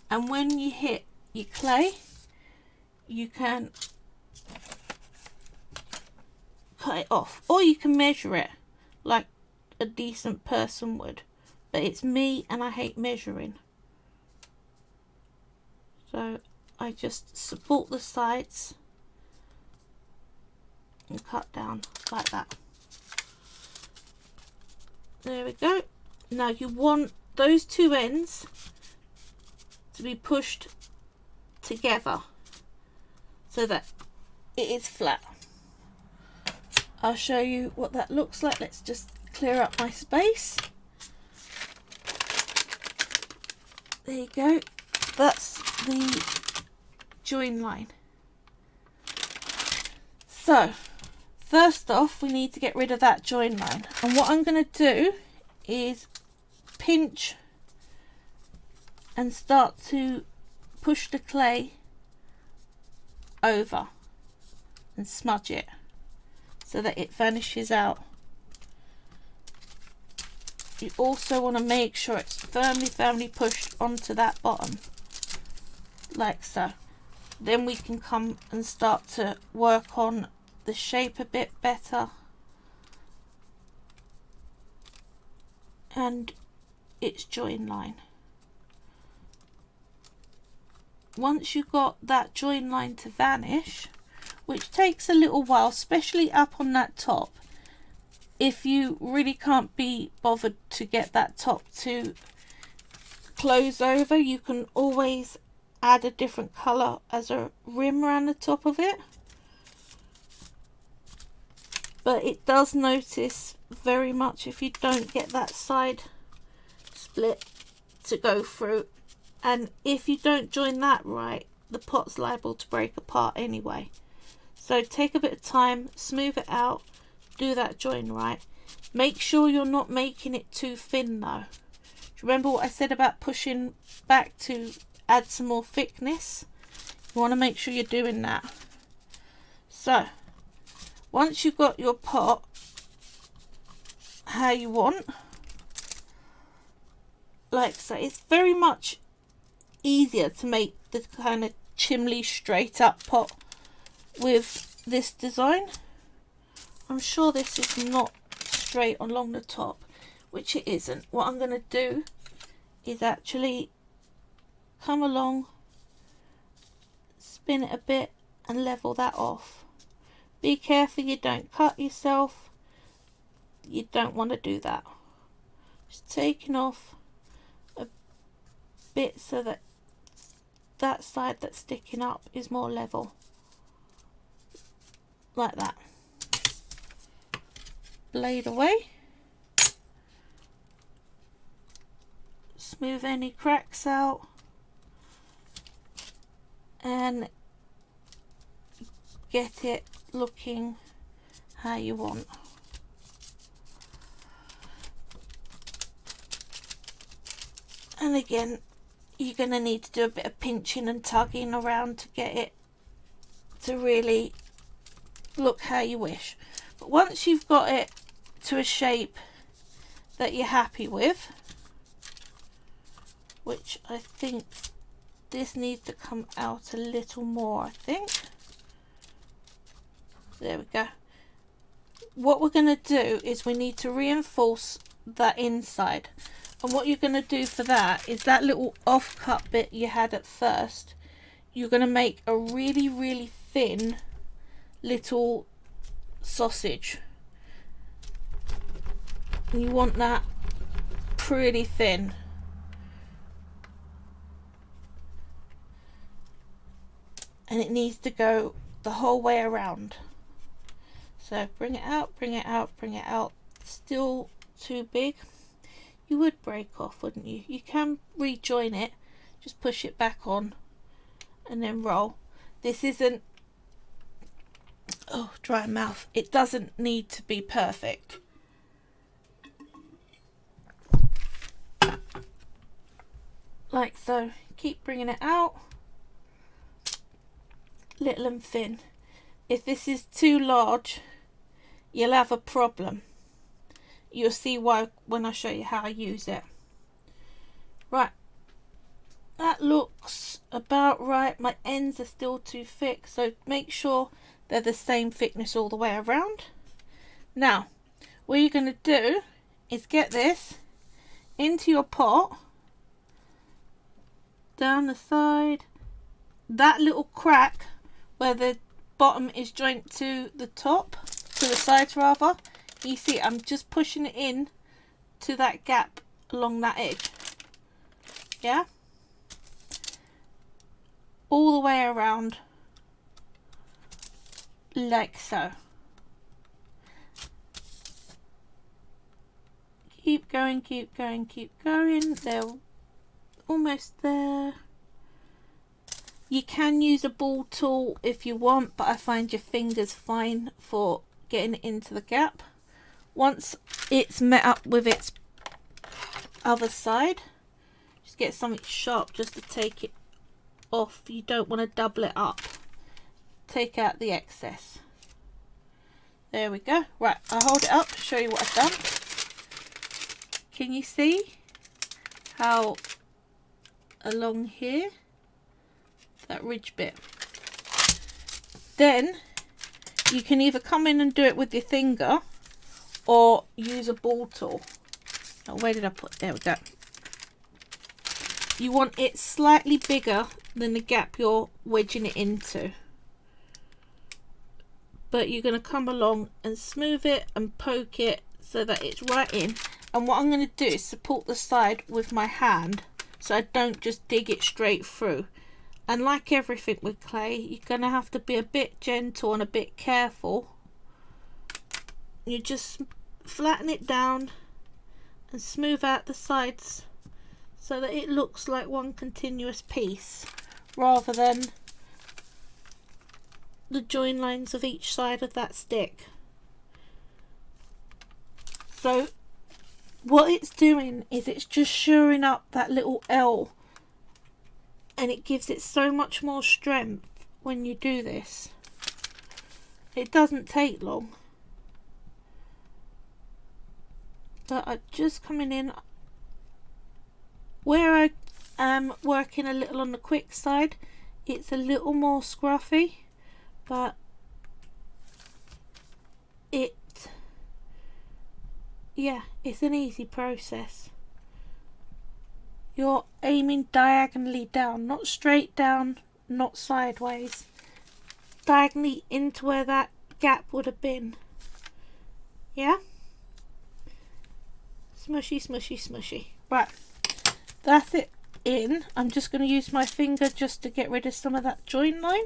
S1: And when you hit your clay, you can cut it off, or you can measure it like a decent person would, but it's me and I hate measuring, so I just support the sides and cut down like that. There we go. Now you want those 2 ends to be pushed together so that it is flat. I'll show you what that looks like. Let's just clear up my space. There you go. That's the join line. So first off, we need to get rid of that join line, and what I'm going to do is pinch and start to push the clay over and smudge it so that it vanishes out. You also want to make sure it's firmly pushed onto that bottom like so. Then we can come and start to work on the shape a bit better and its join line. Once you've got that join line to vanish, which takes a little while, especially up on that top, if you really can't be bothered to get that top to close over, you can always add a different colour as a rim around the top of it. But it does notice very much if you don't get that side split to go through, and if you don't join that right, the pot's liable to break apart anyway. So take a bit of time, smooth it out, do that join right. Make sure you're not making it too thin though. Do you remember what I said about pushing back to add some more thickness? You want to make sure you're doing that. So once you've got your pot how you want, like so, it's very much easier to make the kind of chimney straight up pot with this design. I'm sure this is not straight along the top, which it isn't. What I'm going to do is actually come along, spin it a bit and level that off. Be careful you don't cut yourself. You don't want to do that. Just taking off a bit so that that side that's sticking up is more level. Like that. Blade away. Smooth any cracks out. And get it looking how you want. And again, you're going to need to do a bit of pinching and tugging around to get it to really look how you wish. But once you've got it to a shape that you're happy with, which I think this needs to come out a little more, I think. There we go. What we're going to do is we need to reinforce that inside. And what you're going to do for that is that little off-cut bit you had at first, you're going to make a really, really thin little sausage. And you want that pretty thin. And it needs to go the whole way around. So bring it out, bring it out, bring it out. Still too big. You would break off, wouldn't you? You can rejoin it. Just push it back on and then roll. This isn't, oh, dry mouth. It doesn't need to be perfect. Like so. Keep bringing it out. Little and thin. If this is too large, you'll have a problem. You'll see why when I show you how I use it. Right, that looks about right. My ends are still too thick, so make sure they're the same thickness all the way around. Now, what you're going to do is get this into your pot, down the side, that little crack where the bottom is joint to the top, to the sides rather. You see, I'm just pushing it in to that gap along that edge. Yeah? All the way around. Like so. Keep going, keep going, keep going. They're almost there. You can use a ball tool if you want, but I find your fingers fine for getting it into the gap. Once it's met up with its other side, just get something sharp just to take it off. You don't want to double it up. Take out the excess. There we go. Right, I'll hold it up, show you what I've done. Can you see how along here, that ridge bit? Then you can either come in and do it with your finger or use a ball tool. Oh, where did I put? There we go. You want it slightly bigger than the gap you're wedging it into. But you're going to come along and smooth it and poke it so that it's right in. And what I'm going to do is support the side with my hand so I don't just dig it straight through. And like everything with clay, you're going to have to be a bit gentle and a bit careful. You just flatten it down and smooth out the sides so that it looks like one continuous piece rather than the join lines of each side of that stick. So what it's doing is it's just shoring up that little L, and it gives it so much more strength when you do this. It doesn't take long. But I'm just coming in where I am working a little on the quick side. It's a little more scruffy, but it's an easy process. You're aiming diagonally down, not straight down, not sideways. Diagonally into where that gap would have been. Yeah? Smushy, smushy, smushy. Right, that's it in. I'm just going to use my finger just to get rid of some of that join line.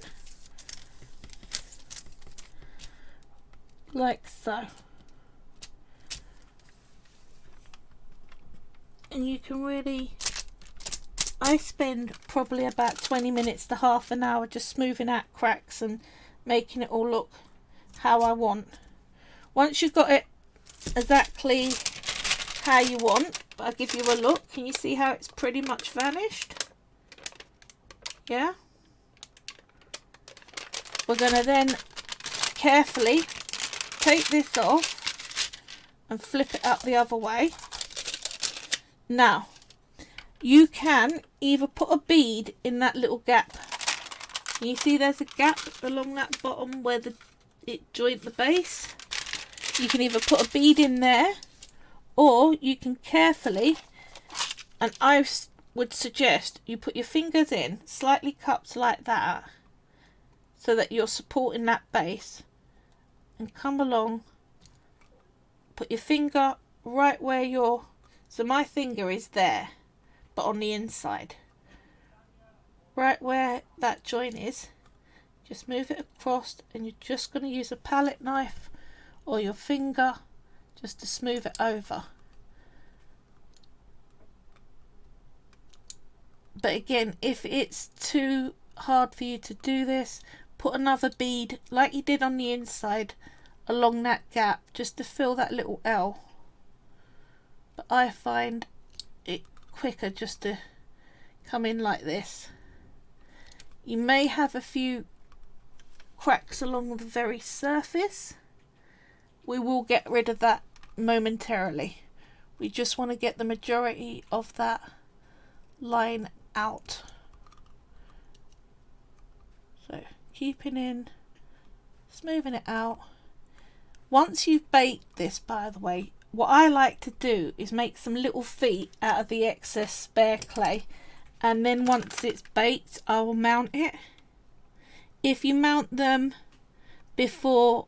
S1: Like so. And you can really... I spend probably about 20 minutes to half an hour just smoothing out cracks and making it all look how I want. Once you've got it exactly how you want, I'll give you a look. Can you see how it's pretty much vanished? Yeah? We're going to then carefully take this off and flip it up the other way. Now, you can either put a bead in that little gap. Can you see there's a gap along that bottom where it joined the base? You can either put a bead in there, or you can carefully, and I would suggest you put your fingers in, slightly cupped like that, so that you're supporting that base, and come along, put your finger right where you're, so my finger is there, but on the inside. Right where that joint is, just move it across, and you're just going to use a palette knife or your finger just to smooth it over. But again, if it's too hard for you to do this, put another bead like you did on the inside along that gap just to fill that little L. But I find it quicker just to come in like this. You may have a few cracks along the very surface. We will get rid of that momentarily. We just want to get the majority of that line out. So keeping in, smoothing it out. Once you've baked this, by the way, what I like to do is make some little feet out of the excess spare clay, and then once it's baked I will mount it. If you mount them before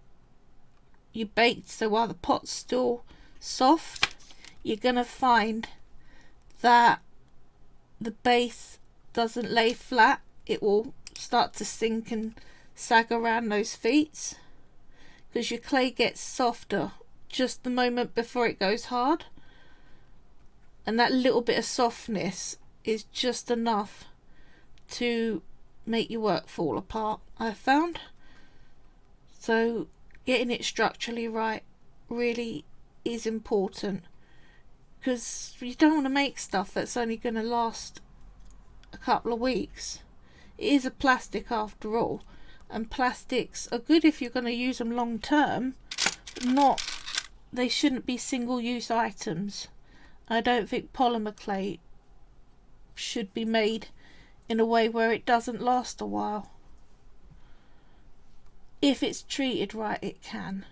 S1: you baked, so while the pot's still soft, you're gonna find that the base doesn't lay flat. It will start to sink and sag around those feet because your clay gets softer just the moment before it goes hard, and that little bit of softness is just enough to make your work fall apart, I've found. So getting it structurally right really is important, because you don't want to make stuff that's only going to last a couple of weeks. It is a plastic after all, and plastics are good if you're going to use them long term, but they shouldn't be single use items. I don't think polymer clay should be made in a way where it doesn't last a while. If it's treated right, it can.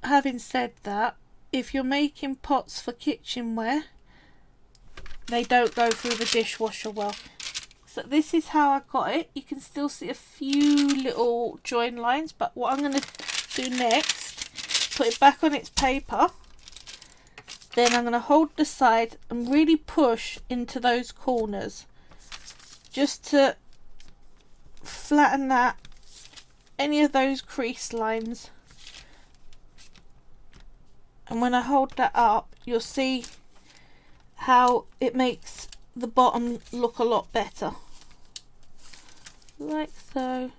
S1: Having said that, if you're making pots for kitchenware, they don't go through the dishwasher well. So this is how I got it. You can still see a few little join lines, but what I'm going to do next, put it back on its paper. Then I'm going to hold the side and really push into those corners just to flatten that, any of those crease lines. And when I hold that up, you'll see how it makes the bottom look a lot better. Like so.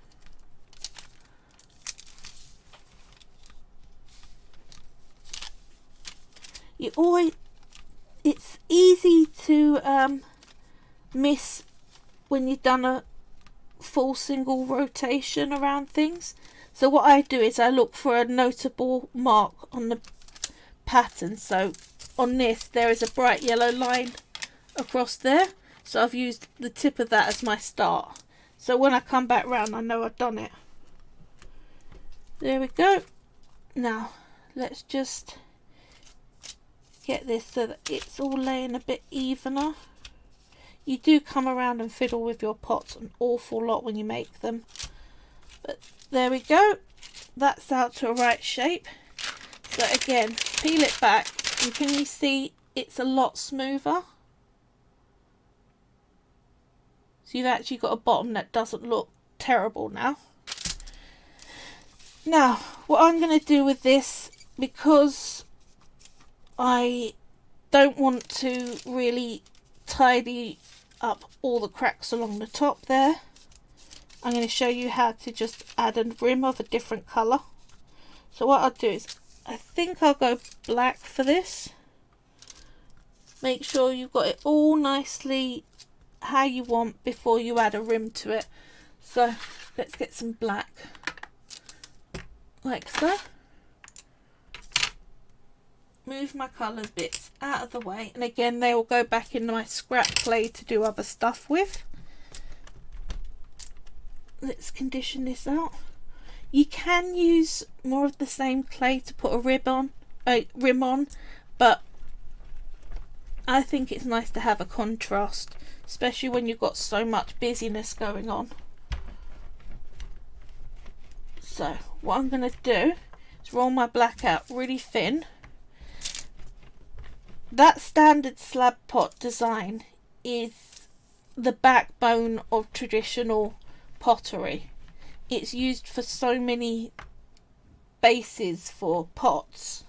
S1: it's easy to miss when you've done a full single rotation around things. So what I do is I look for a notable mark on the pattern. So on this there is a bright yellow line across there, so I've used the tip of that as my start. So when I come back round, I know I've done it. There we go. Now let's just get this so that it's all laying a bit evener. You do come around and fiddle with your pots an awful lot when you make them, but there we go. That's out to a right shape. So again, peel it back and can you see it's a lot smoother? So you've actually got a bottom that doesn't look terrible now. Now, what I'm going to do with this, because I don't want to really tidy up all the cracks along the top there, I'm going to show you how to just add a rim of a different colour. So what I'll do is, I think I'll go black for this. Make sure you've got it all nicely how you want before you add a rim to it. So let's get some black, like so. Move my colour bits out of the way, and again they will go back in my scrap clay to do other stuff with. Let's condition this out. You can use more of the same clay to put a rim on, but I think it's nice to have a contrast, especially when you've got so much busyness going on. So what I'm going to do is roll my black out really thin. That standard slab pot design is the backbone of traditional pottery. It's used for so many bases for pots,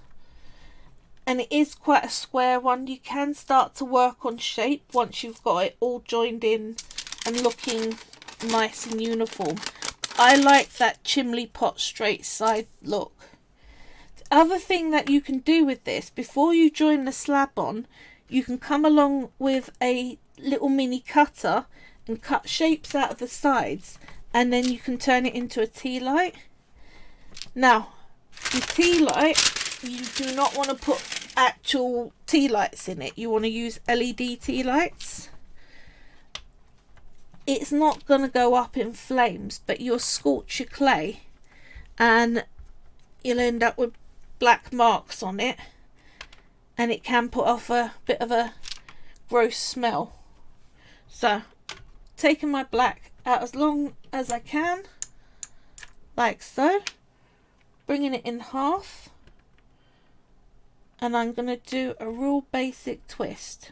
S1: and it is quite a square one. You can start to work on shape once you've got it all joined in and looking nice and uniform. I like that chimney pot straight side look. The other thing that you can do with this, before you join the slab on, you can come along with a little mini cutter and cut shapes out of the sides, and then you can turn it into a tea light. Now, the tea light, you do not want to put actual tea lights in it. You want to use LED tea lights. It's not going to go up in flames, but you'll scorch your clay and you'll end up with black marks on it, and it can put off a bit of a gross smell. So taking my black out as long as I can, like so, bringing it in half, and I'm going to do a real basic twist,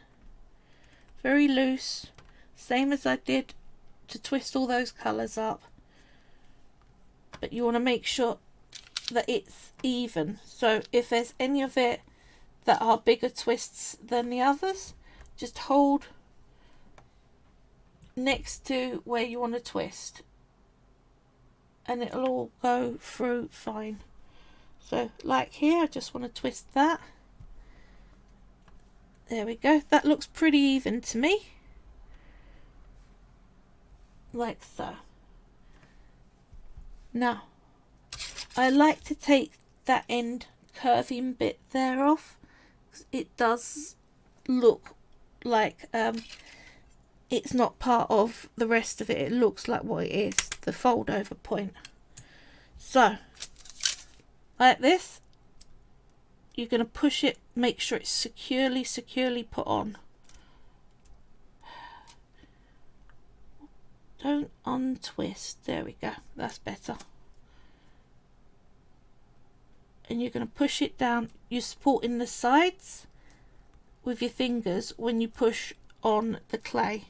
S1: very loose, same as I did to twist all those colours up, but you want to make sure that it's even. So if there's any of it that are bigger twists than the others, just hold next to where you want to twist and it'll all go through fine. So like here, I just want to twist that. There we go. That looks pretty even to me, like so. Now I like to take that end curving bit there off, 'cause it does look like it's not part of the rest of it. It looks like what it is, the fold over point. So like this, you're going to push it, make sure it's securely put on. Don't untwist. There we go, that's better. And you're going to push it down. You're supporting the sides with your fingers when you push on the clay.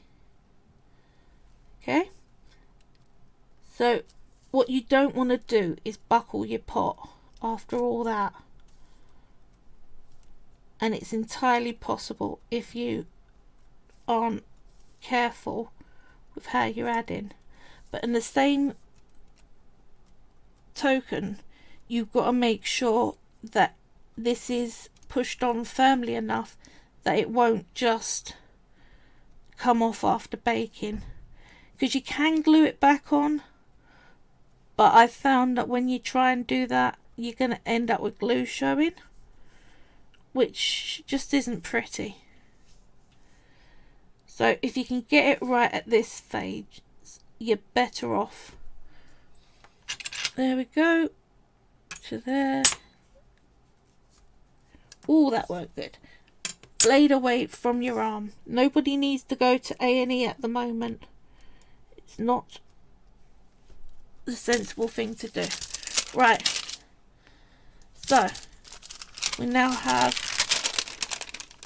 S1: Okay, so what you don't want to do is buckle your pot after all that, and it's entirely possible if you aren't careful with how you're adding. But in the same token, you've got to make sure that this is pushed on firmly enough that it won't just come off after baking. Because you can glue it back on, but I found that when you try and do that, you're going to end up with glue showing, which just isn't pretty. So if you can get it right at this stage, you're better off. There we go. To there. Oh, that worked good. Blade away from your arm. Nobody needs to go to A&E at the moment. It's not the sensible thing to do. Right. So, we now have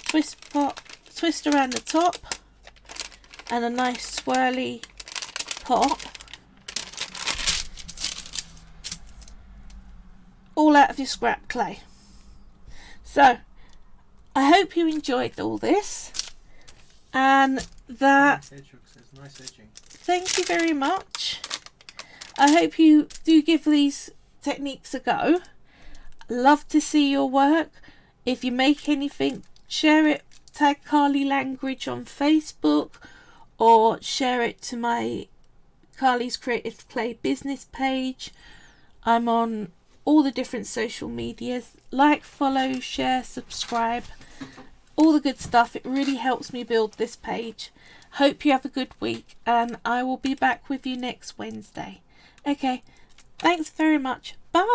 S1: twist around the top and a nice swirly pot. All out of your scrap clay. So, I hope you enjoyed all this, and that
S2: Nice edging.
S1: Thank you very much. I hope you do give these techniques a go. Love to see your work. If you make anything, share it, tag Carly Langridge on Facebook, or share it to my Carly's Creative Clay business page. I'm on all the different social medias. Like, follow, share, subscribe, all the good stuff. It really helps me build this page. Hope you have a good week, and I will be back with you next Wednesday. Okay, thanks very much. Bye.